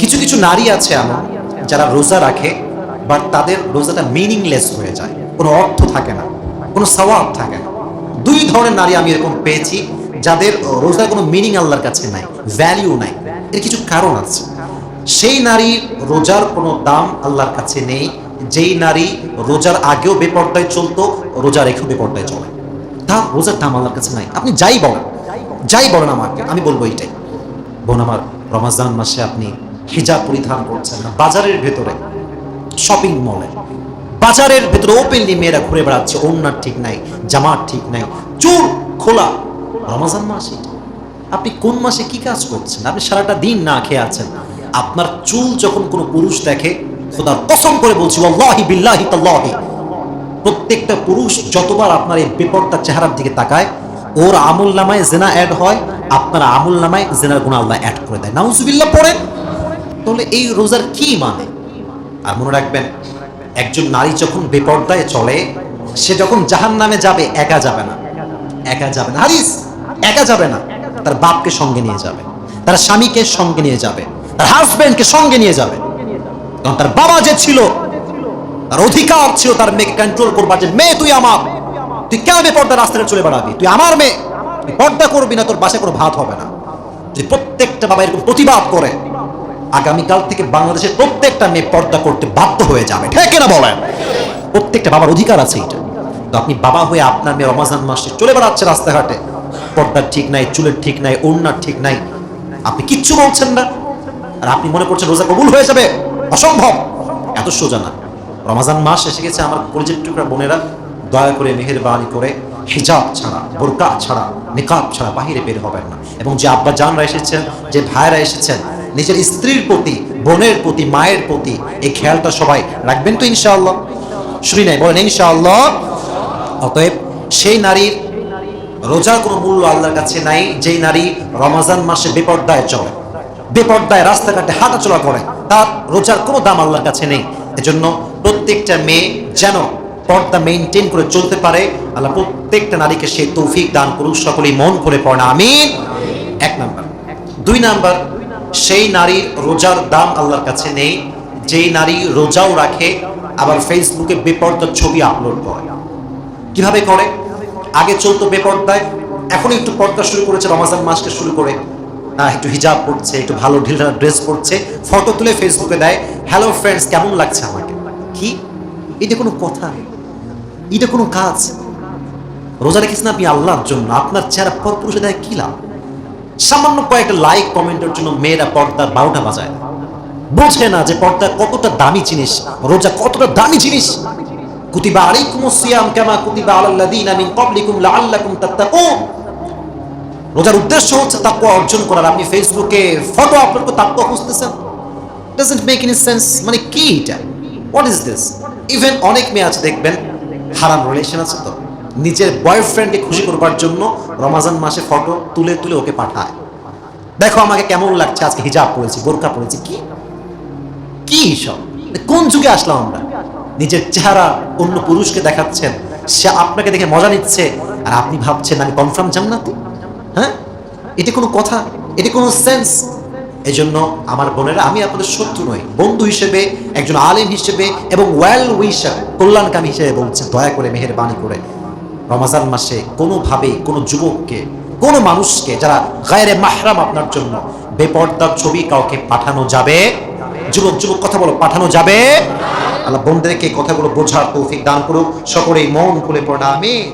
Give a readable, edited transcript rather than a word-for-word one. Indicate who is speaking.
Speaker 1: কিছু কিছু নারী আছে এমন যারা রোজা রাখে, বাট তাদের রোজাটা মিনিংলেস হয়ে যায়, কোনো অর্থ থাকে না, কোনো সওয়াব থাকে না। দুই ধরনের নারী আমি এরকম পেয়েছি যাদের রোজার কোনো মিনিং আল্লাহর কাছে নাই, ভ্যালিউ নাই। এর কিছু কারণ আছে। সেই নারীর রোজার কোনো দাম আল্লাহর কাছে নেই যেই নারী রোজার আগেও বেপর্দায় চলতো, রোজা রেখেও বেপর্দায় চলে, তার রোজার দাম আল্লাহর কাছে নাই। আপনি যাই বলেন আমাকে, আমি বলবো এইটাই। বোন আমার, রমাজান মাসে আপনি হিজাব পরিধান করছেন না, বাজারের ভেতরে, শপিং মলে, বাজারের ভেতরে ওপেনলি মেয়েরা ঘুরে বেড়াচ্ছে, ওড়নার ঠিক নাই, জামার ঠিক নাই, চুল খোলা। রমাজান মাসে আপনি কোন মাসে কি কাজ করছেন? আপনি সারাটা দিন না খেয়ে আছেন। আপনার চুল যখন কোনো পুরুষ দেখে, খোদার কসম করে বলছি, ওয়াল্লাহি বিল্লাহি তাল্লাহি, প্রত্যেকটা পুরুষ যতবার আপনার এই বেপরদার চেহারার দিকে তাকায়, ওর আমল নামায় জেনা অ্যাড হয়, আপনার আমল নামায় জেনার গুনাহ আল্লাহ অ্যাড করে দেয়। নাউজুবিল্লাহ পড়েন। তাহলে এই রোজার কি মানে? আর মনে রাখবেন, একজন নারী যখন বেপর্দায় চলে, সে যখন জাহান্নামে যাবে, একা যাবে না, হাদিস, একা যাবে না, তার বাপকে সঙ্গে নিয়ে যাবে, তার স্বামীকে সঙ্গে নিয়ে যাবে, তার হাজবেন্ডকে সঙ্গে নিয়ে যাবে। কারণ তার বাবা যে ছিল, তার অধিকার ছিল তার মেয়েকে কন্ট্রোল করবার, যে মেয়ে তুই আমার, তুই কেন বেপর্দা রাস্তায় চলে বেড়াবি, তুই আমার মেয়ে, তুই পর্দা করবি না, তোর বাসায় কোনো ভাত হবে না। যদি প্রত্যেকটা বাবা এরকম প্রতিবাদ করে, আগামীকাল থেকে বাংলাদেশের প্রত্যেকটা মেয়ে পর্দা করতে বাধ্য হয়ে যাবে। ঠিক কিনা বলেন? প্রত্যেকটা বাবার অধিকার আছে এটা। তো আপনি বাবা হয়ে আপনার মেয়ে রমাজান মাসে চলে বেড়াচ্ছে রাস্তাঘাটে, পর্দার ঠিক নাই, চুলের ঠিক নাই, ওড়নার ঠিক নাই, আপনি কিচ্ছু বলছেন না, আর আপনি মনে করছেন রোজা কবুল হয়ে যাবে। অসম্ভব, এত সোজা না। রমাজান মাস এসে গেছে, আমার কলেজের টুকরা বোনেরা, দয়া করে মেহেরবানি করে হিজাব ছাড়া, বোরকা ছাড়া, নিকাব ছাড়া বাহিরে বের হবেন না। এবং যে আব্বা জানরা এসেছেন, যে ভাইরা এসেছেন, নিজের স্ত্রীর প্রতি, বোনের প্রতি, মায়ের প্রতি এই খেয়ালটা সবাই রাখবেন তো ইনশাআল্লাহ? শুনি নাই, বলেন ইনশাআল্লাহ। অতএব সেই নারীর রোজার কোনো মূল্য আল্লাহর কাছে নাই যেই নারী রমাজান মাসে বেপর্দায় চলে, বেপর্দায় রাস্তাঘাটে হাঁটাচলা করে, তার রোজার কোনো দাম আল্লাহর কাছে নেই। এজন্য প্রত্যেকটা মেয়ে যেন পর্দা মেইনটেইন করে চলতে পারে, আল্লাহ প্রত্যেকটা নারীকে সেই তৌফিক দান করুক। সকলেই মন করে পড়ে আমিন। এক নাম্বার। দুই নাম্বার, সেই নারীর রোজার দাম আল্লাহর কাছে নেই যেই নারী রোজাও রাখে, আবার ফেসবুকে বেপর্দার ছবি আপলোড করে। কিভাবে করে? আগে চলতো বেপর্দায়, এখন একটু পর্দা শুরু করেছে রমাজান মাসকে শুরু করে, একটু হিজাব পড়ছে, একটু ভালো ঢিলঢালা ড্রেস পড়ছে, ফটো তুলে ফেসবুকে দেয়, হ্যালো ফ্রেন্ডস, কেমন লাগছে আমাকে। কি এটা কোনো কথা? এটা কোনো কাজ? রোজা রেখেছেন না আপনি আল্লাহর জন্য, আপনার চেহারা পরপুরুষে দেয় কি লাভ? সামান্য কয়েকটা লাইক কমেন্টের জন্য মেয়েরা পর্দার 12টা বাজায়, বোঝে না যে পর্দা কতটা দামি জিনিস, রোজা কতটা দামি জিনিস। কুতিবা আলাইকুমুস সিয়াম কামা কুতিবা আলাল্লাযিনা মিন ক্বাবলিকুম লাআল্লাকুম তাত্তাকুন। রোজার উদ্দেশ্য হচ্ছে তাকওয়া অর্জন করার। আপনি ফেসবুকে ফটো আপলোড করে তাকওয়া খুঁজতেছেন, ডাজন্ট মেক এনি সেন্স। মানে কি এটা? What is this? ইভেন অনেক মেয়ে আছে দেখবেন, হারাম রিলেশন আছে, তো নিজের বয়ফ্রেন্ডকে খুশি করবার জন্য রমাজান মাসে ফটো তুলে তুলে ওকে পাঠায়, দেখো আমাকে কেমন লাগছে, আজকে হিজাব পরেছি, বোরকা পরেছি। কি কি সব? কোন যুগে আসলাম আমরা? নিজের চেহারা অন্য পুরুষকে দেখাচ্ছেন, সে আপনাকে দেখে মজা নিচ্ছে, আর আপনি ভাবছেন আমি কনফার্ম জান্নাতি। হ্যাঁ, এটা কোনো কথা? এটা কোনো সেন্স? এই জন্য আমার বোনেরা, আমি আপনাদের শত্রু নই, বন্ধু হিসেবে, একজন আলেম হিসেবে এবং ওয়েল উইশার, কল্যাণকামী হিসেবে বলছি, দয়া করে মেহেরবানি করে রমাজান মাসে কোনোভাবেই কোনো যুবককে, কোনো মানুষকে যারা গায়রে মাহরাম আপনার জন্য, বেপর্দার ছবি কাউকে পাঠানো যাবে? যুবক কথা বলো, পাঠানো যাবে? আল্লাহ বোনদেরকে কথাগুলো বোঝার তৌফিক দান করুক। সকলেই মন খুলে পড়া আমিন।